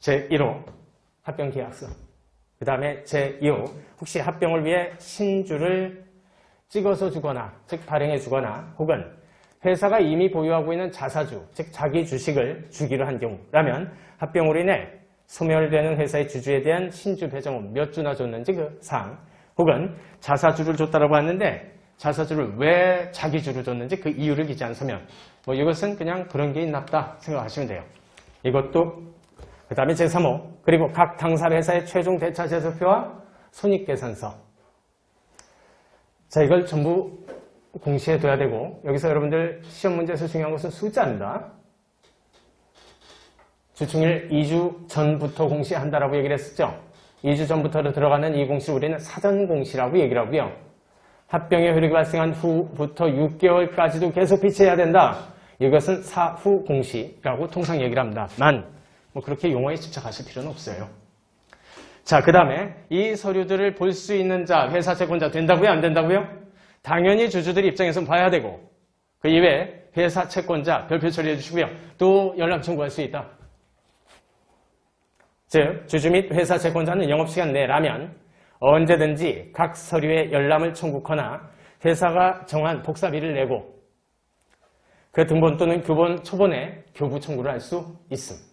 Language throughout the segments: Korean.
제1호 합병계약서. 그 다음에 제2호 혹시 합병을 위해 신주를 찍어서 주거나 즉 발행해 주거나 혹은 회사가 이미 보유하고 있는 자사주 즉 자기 주식을 주기로 한 경우라면 합병으로 인해 소멸되는 회사의 주주에 대한 신주 배정은 몇 주나 줬는지 그 사항 혹은 자사주를 줬다라고 하는데 자사주를 왜 자기 주로 줬는지 그 이유를 기재한 서면 뭐 이것은 그냥 그런 게 있나보다 생각하시면 돼요. 이것도 그 다음에 제3호 그리고 각 당사 회사의 최종 대차 제소표와 손익계산서. 자, 이걸 전부 공시해 둬야 되고 여기서 여러분들 시험 문제에서 중요한 것은 숫자입니다. 주충일 2주 전부터 공시한다라고 얘기를 했었죠. 2주 전부터 들어가는 이 공시를 우리는 사전 공시라고 얘기를 하고요. 합병의 효력이 발생한 후부터 6개월까지도 계속 비치해야 된다. 이것은 사후 공시라고 통상 얘기를 합니다. 뭐 그렇게 용어에 집착하실 필요는 없어요. 자, 그 다음에 이 서류들을 볼 수 있는 자, 회사 채권자 된다고요? 안 된다고요? 당연히 주주들 입장에서는 봐야 되고 그 이외에 회사 채권자 별표 처리해 주시고요. 또 열람 청구할 수 있다. 즉, 주주 및 회사 채권자는 영업시간 내라면 언제든지 각 서류에 열람을 청구하거나 회사가 정한 복사비를 내고 그 등본 또는 교본 초본에 교부 청구를 할 수 있습니다.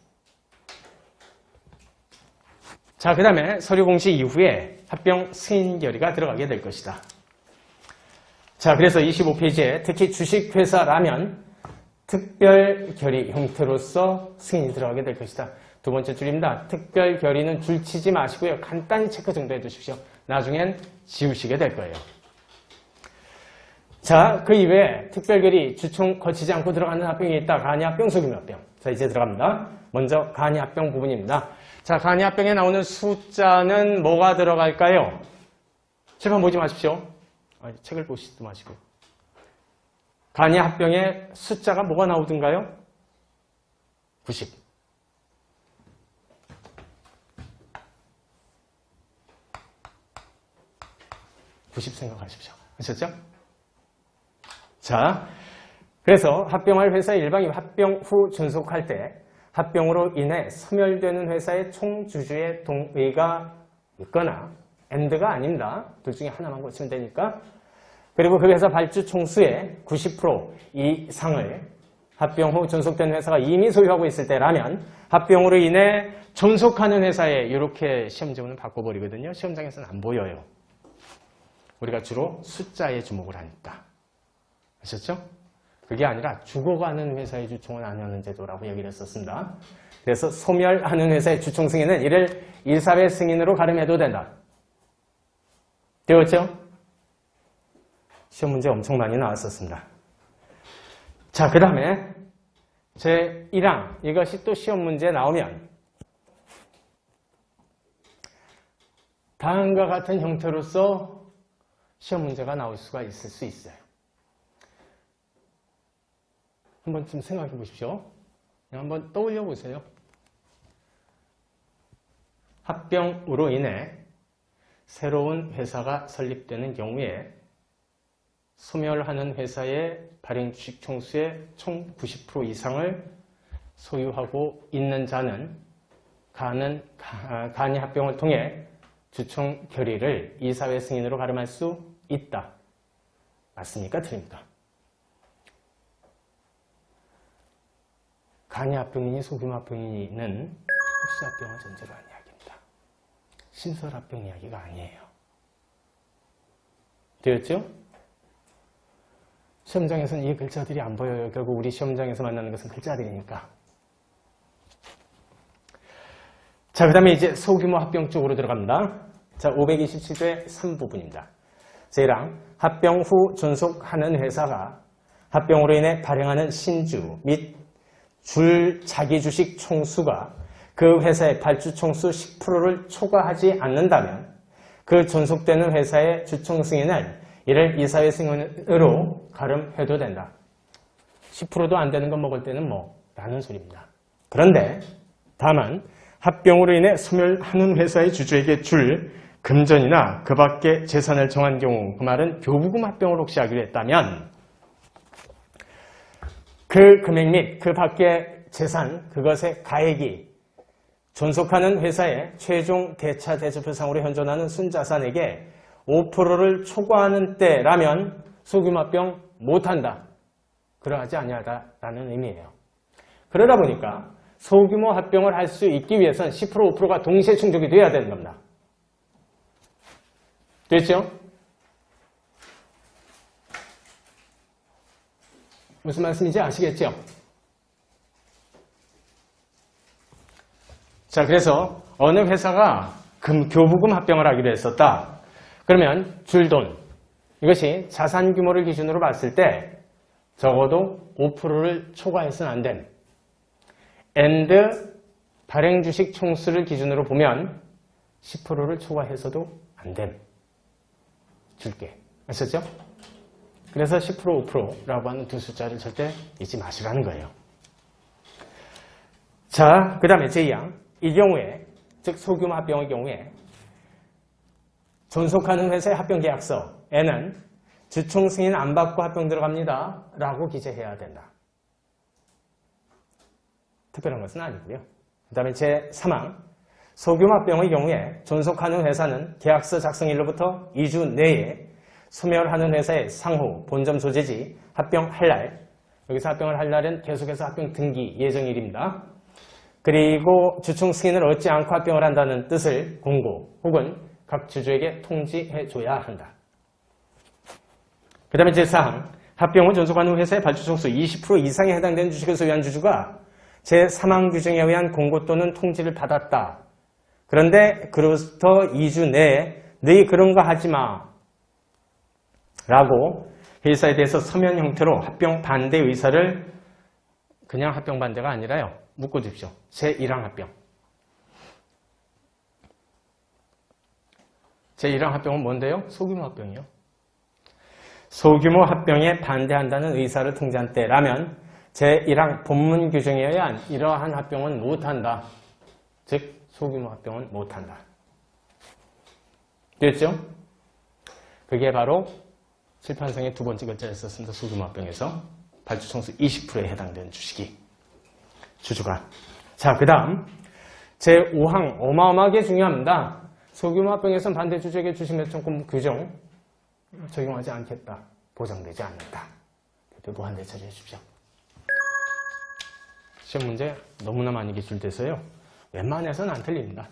자, 그 다음에 서류 공시 이후에 합병 승인 결의가 들어가게 될 것이다. 자, 그래서 25페이지에 특히 주식회사라면 특별 결의 형태로서 승인이 들어가게 될 것이다. 두 번째 줄입니다. 특별 결의는 줄 치지 마시고요. 간단히 체크 정도 해두십시오. 나중엔 지우시게 될 거예요. 자, 그 이외에 특별 결의 주총 거치지 않고 들어가는 합병이 있다. 간이합병, 소규모합병. 자, 이제 들어갑니다. 먼저 간이합병 부분입니다. 자, 간이합병에 나오는 숫자는 뭐가 들어갈까요? 칠판 보지 마십시오. 책을 보시지도 마시고. 간이합병에 숫자가 뭐가 나오던가요? 90. 90 생각하십시오. 아셨죠? 자, 그래서 합병할 회사의 일방이 합병 후 존속할 때 합병으로 인해 소멸되는 회사의 총주주의 동의가 있거나 AND가 아닙니다. 둘 중에 하나만 고치면 되니까. 그리고 그 회사 발주 총수의 90% 이상을 합병 후 존속된 회사가 이미 소유하고 있을 때라면 합병으로 인해 존속하는 회사에 이렇게 시험지문을 바꿔버리거든요. 시험장에서는 안 보여요. 우리가 주로 숫자에 주목을 하니까. 아셨죠? 그게 아니라 죽어가는 회사의 주총은 안 하는 제도라고 얘기를 했었습니다. 그래서 소멸하는 회사의 주총 승인은 이를 이사회 승인으로 가름해도 된다. 되었죠? 시험 문제 엄청 많이 나왔었습니다. 자, 그 다음에 제1항 이것이 또 시험 문제에 나오면 다음과 같은 형태로서 시험 문제가 나올 수가 있을 수 있어요. 한번 좀 생각해 보십시오. 한번 떠올려 보세요. 합병으로 인해 새로운 회사가 설립되는 경우에 소멸하는 회사의 발행 주식 총수의 총 90% 이상을 소유하고 있는 자는 간이 합병을 통해 주총 결의를 이사회 승인으로 가름할 수 있다. 맞습니까? 틀립니까? 간이 합병이니 소규모 합병이니는 흡수 합병을 전제로 한 이야기입니다. 신설 합병 이야기가 아니에요. 되었죠? 시험장에서는 이 글자들이 안 보여요. 결국 우리 시험장에서 만나는 것은 글자들이니까. 자, 그 다음에 이제 소규모 합병 쪽으로 들어갑니다. 자, 527조의 3부분입니다. 제1항, 합병 후 존속하는 회사가 합병으로 인해 발행하는 신주 및 줄 자기 주식 총수가 그 회사의 발주 총수 10%를 초과하지 않는다면 그 존속되는 회사의 주총 승인은 이를 이사회 승인으로 가름해도 된다. 10%도 안 되는 거 먹을 때는 라는 소리입니다. 그런데 다만 합병으로 인해 소멸하는 회사의 주주에게 줄 금전이나 그 밖의 재산을 정한 경우, 그 말은 교부금 합병을 혹시 하기로 했다면 그 금액 및 그 밖의 재산, 그것의 가액이 존속하는 회사의 최종 대차 대조표상으로 현존하는 순자산에게 5%를 초과하는 때라면 소규모 합병 못한다. 그러하지 아니하다라는 의미예요. 그러다 보니까 소규모 합병을 할 수 있기 위해선 10%, 5%가 동시에 충족이 돼야 되는 겁니다. 됐죠? 무슨 말씀인지 아시겠죠? 자, 그래서 어느 회사가 교부금 합병을 하기로 했었다. 그러면 줄돈, 이것이 자산 규모를 기준으로 봤을 때 적어도 5%를 초과해서는 안 됨. and 발행 주식 총수를 기준으로 보면 10%를 초과해서도 안 됨. 줄게. 아셨죠? 그래서 10%, 5%라고 하는 두 숫자를 절대 잊지 마시라는 거예요. 자, 그 다음에 제2항. 이 경우에, 즉 소규모 합병의 경우에 존속하는 회사의 합병계약서에는 주총 승인 안 받고 합병 들어갑니다 라고 기재해야 된다. 특별한 것은 아니고요. 그 다음에 제3항. 소규모 합병의 경우에 존속하는 회사는 계약서 작성일로부터 2주 내에 소멸하는 회사의 상호, 본점 소재지, 합병할 날, 여기서 합병을 할 날은 계속해서 합병 등기 예정일입니다. 그리고 주총 승인을 얻지 않고 합병을 한다는 뜻을 공고 혹은 각 주주에게 통지해줘야 한다. 그 다음에 제4항. 합병 후 존속하는 회사의 발주총수 20% 이상에 해당되는 주식을 소유한 주주가 제3항 규정에 의한 공고 또는 통지를 받았다. 그런데 그로부터 2주 내에 너희 그런 거 하지 마 라고 회사에 대해서 서면 형태로 합병 반대 의사를 그냥 합병 반대가 아니라요. 묶어줍시오. 제1항 합병. 제1항 합병은 뭔데요? 소규모 합병이요. 소규모 합병에 반대한다는 의사를 통지한 때라면 제1항 본문 규정에 의한 이러한 합병은 못한다. 즉 소규모 합병은 못한다. 됐죠? 그게 바로 칠판상의 두 번째 글자를 썼습니다. 소규모 합병에서 발주총수 20%에 해당되는 주주가. 자, 그 다음 제5항 어마어마하게 중요합니다. 소규모 합병에선 반대 주주에게 주식 매천권 규정 적용하지 않겠다. 보장되지 않는다. 무한대 처리해 주십시오. 시험 문제 너무나 많이 기출돼서요. 웬만해서는 안 틀립니다.